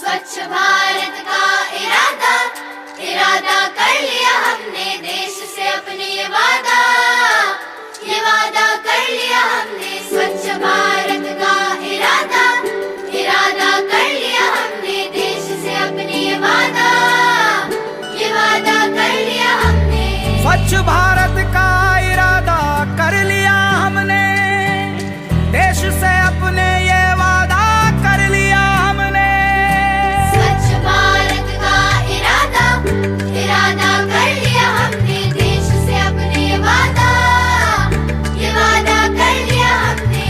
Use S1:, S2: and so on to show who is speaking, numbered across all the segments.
S1: स्वच्छ भारत का इरादा इरादा कर लिया हमने, देश से अपने ये वादा कर लिया हमने। स्वच्छ भारत का इरादा इरादा कर लिया हमने, देश से अपने ये वादा कर लिया हमने।
S2: स्वच्छ भारत का इरादा कर लिया हमने, देश से अपने ये वादा कर लिया हमने।
S1: स्वच्छ भारत का इरादा इरादा कर लिया हमने, देश से अपने ये वादा कर लिया हमने।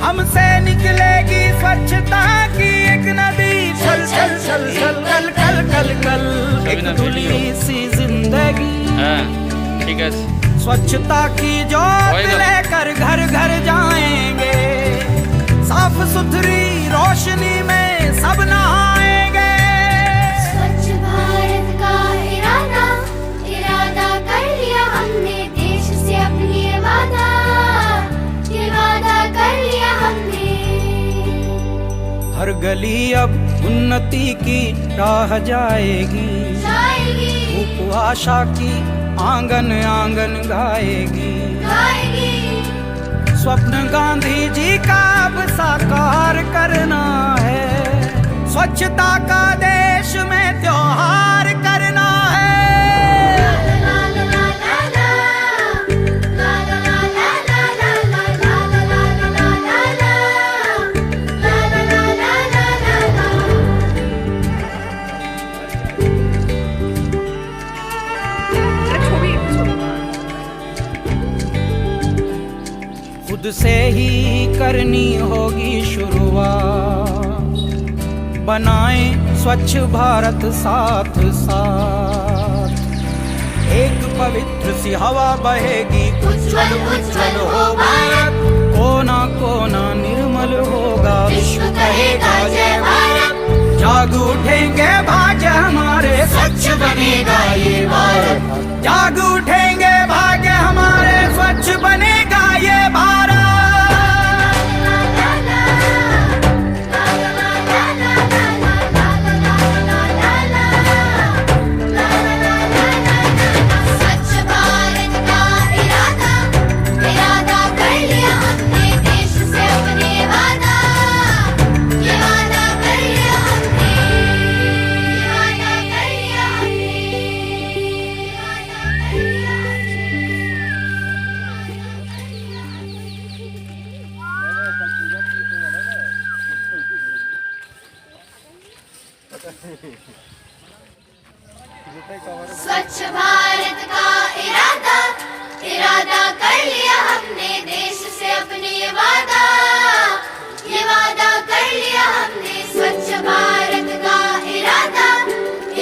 S2: हमसे निकलेगी स्वच्छता की एक नदी, चल चल चल चल कल कल कल कल एक धुली सी जिंदगी।
S3: ठीक है।
S2: स्वच्छता की जोत लेकर घर घर जाएंगे, साफ सुथरी रोशनी में सब नहाएंगे।
S1: स्वच्छ भारत का इरादा इरादा कर लिया हमने, देश से अपनी ये वादा कर लिया हमने।
S2: हर गली अब उन्नति की राह जाएगी, धूप आशा की आंगन आंगन गाएगी। स्वप्न गांधी जी का अब साकार करना है, स्वच्छता का देश में त्योहार करना है। खुद से ही करनी होगी शुरुआत, बनाएं स्वच्छ भारत साथ साथ। एक पवित्र सी हवा बहेगी, उज्जवल उज्जवल हो भारत। कोना कोना निर्मल होगा, विश्व कहेगा जय भारत। जाग उठेंगे भाग्य हमारे, स्वच्छ बनेगा ये भारत। जाग उठेंगे भाग्य हमारे, स्वच्छ बनेगा ये भारत।
S1: स्वच्छ भारत का इरादा इरादा कर लिया हमने, देश से अपने ये वादा कर लिया हमने। स्वच्छ भारत का इरादा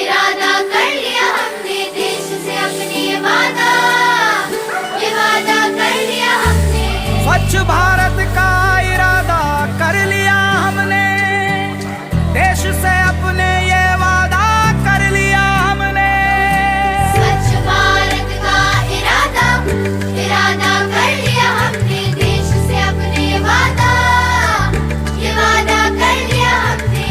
S1: इरादा कर लिया हमने, देश से अपने ये वादा कर लिया हमने।
S2: स्वच्छ भारत का इरादा कर लिया हमने, देश से अपने ये वादा कर लिया हमने।
S1: स्वच्छ भारत का इरादा इरादा कर लिया हमने, देश से अपने ये वादा कर लिया हमने।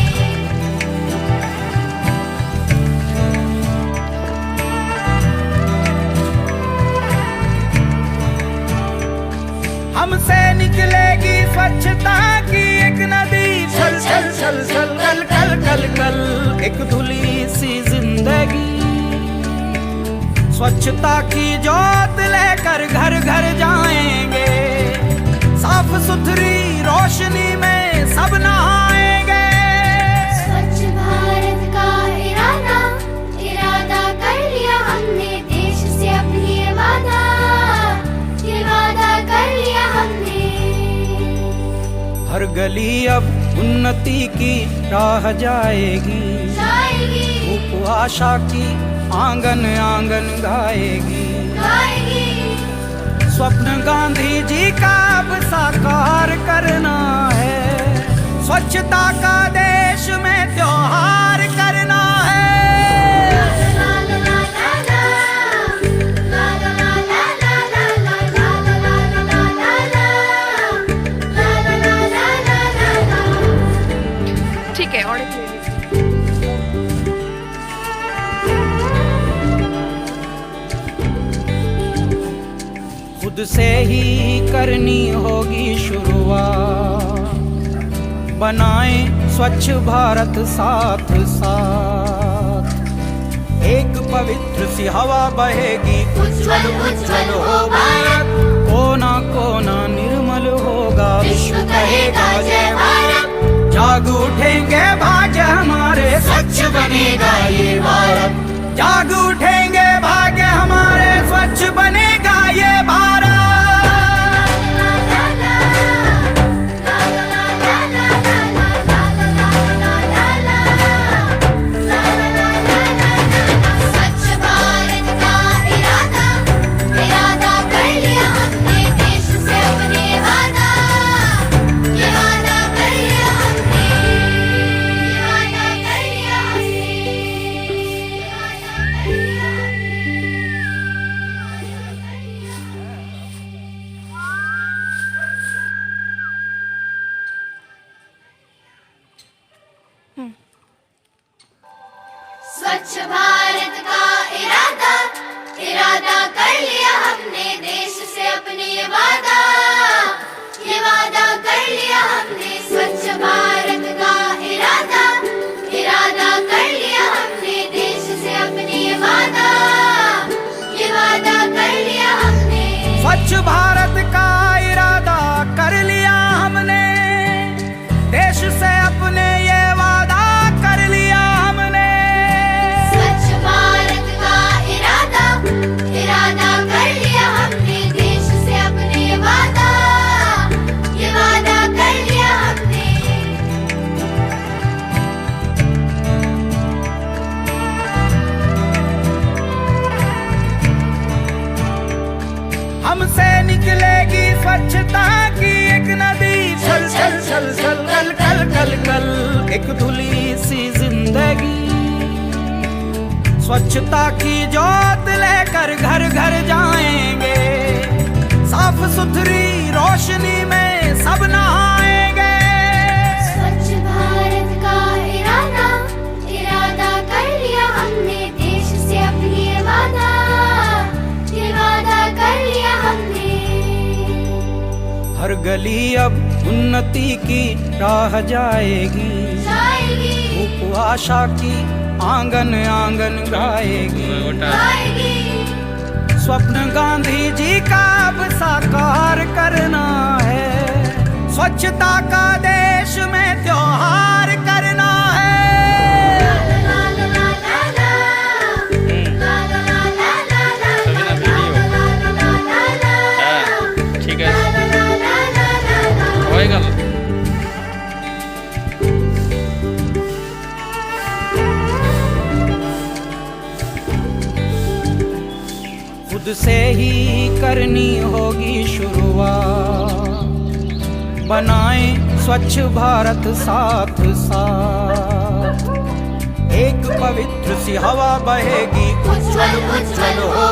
S2: हमसे निकलेगी स्वच्छता की एक नदी, चल चल चल चल कल कल कल कल एक धुली सी जिंदगी। स्वच्छता की जोत लेकर घर घर जाएंगे, साफ सुथरी रोशनी में सब नहाएंगे।
S1: स्वच्छ भारत का इरादा इरादा कर लिया हमने, देश से अपनी ये वादा कर लिया हमने।
S2: हर गली अब उन्नति की राह जाएगी, धूप आशा की आंगन आंगन गाएगी। स्वप्न गांधी जी का अब साकार करना है, स्वच्छता का देश में त्योहार करना है।
S1: ला ला ला ला ला ला ला ला
S2: खुद से ही करनी होगी शुरुआत, बनाएं स्वच्छ भारत साथ साथ। एक पवित्र सी हवा बहेगी,
S1: उज्ज्वल उज्ज्वल हो भारत,
S2: कोना कोना निर्मल होगा,
S1: विश्व कहेगा जय भारत।
S2: जाग उठेंगे भाग्य हमारे,
S1: स्वच्छ बनेगा ये भारत,
S2: जाग उठेंगे भाग्य हमारे, स्वच्छ बनेगा ये भारत।
S1: स्वच्छ भारत का इरादा, इरादा कर लिया हमने, देश से अपने वादा, ये वादा कर लिया हमने, ये वादा कर लिया हमने, ये वादा कर लिया स्वच्छ भारत का इरादा, इरादा कर लिया हमने, देश से अपने ये वादा, ये वादा कर लिया हमने। स्वच्छ भारत का इरादा, इरादा कर लिया हमने, देश से अपने ये वादा, ये वादा कर लिया हमने।
S2: स्वच्छ भारत का इरादा कर लिया हमने, देश से अपने ये वादा कर लिया हमने।
S1: स्वच्छ भारत का इरादा, इरादा कर लिया हमने, देश से अपने ये वादा, ये वादा कर लिया हमने।
S2: हमसे निकलेगी स्वच्छता की एक नदी, छल छल छल छल कल कल कल कल, एक धुली सी जिंदगी। स्वच्छता की जोत लेकर घर घर जाएंगे, साफ सुथरी रोशनी में सब नहाएंगे।
S1: स्वच्छ भारत का इरादा, इरादा कर लिया हमने, देश से अपनी ये वादा, ये वादा कर लिया हमने।
S2: हर गली अब उन्नति की राह जाएगी,
S1: जाएगी,
S2: धूप आशा की आंगन आंगन गाएगी।
S1: आएगी,
S2: स्वप्न गांधी जी का अब साकार करना है, स्वच्छता का देश में त्योहार करना है।
S1: ला ला ला ला ला, ला ला ला ला ला ला, ला ला ला ला ला,
S3: হ্যাঁ ঠিক
S1: ला
S3: আছে,
S1: ला ला ला ला ला।
S3: হয়ে গেল।
S2: खुद से ही करनी होगी शुरुआत, बनाएं स्वच्छ भारत साथ साथ। एक पवित्र सी हवा बहेगी,
S1: उज्ज्वल उज्ज्वल हो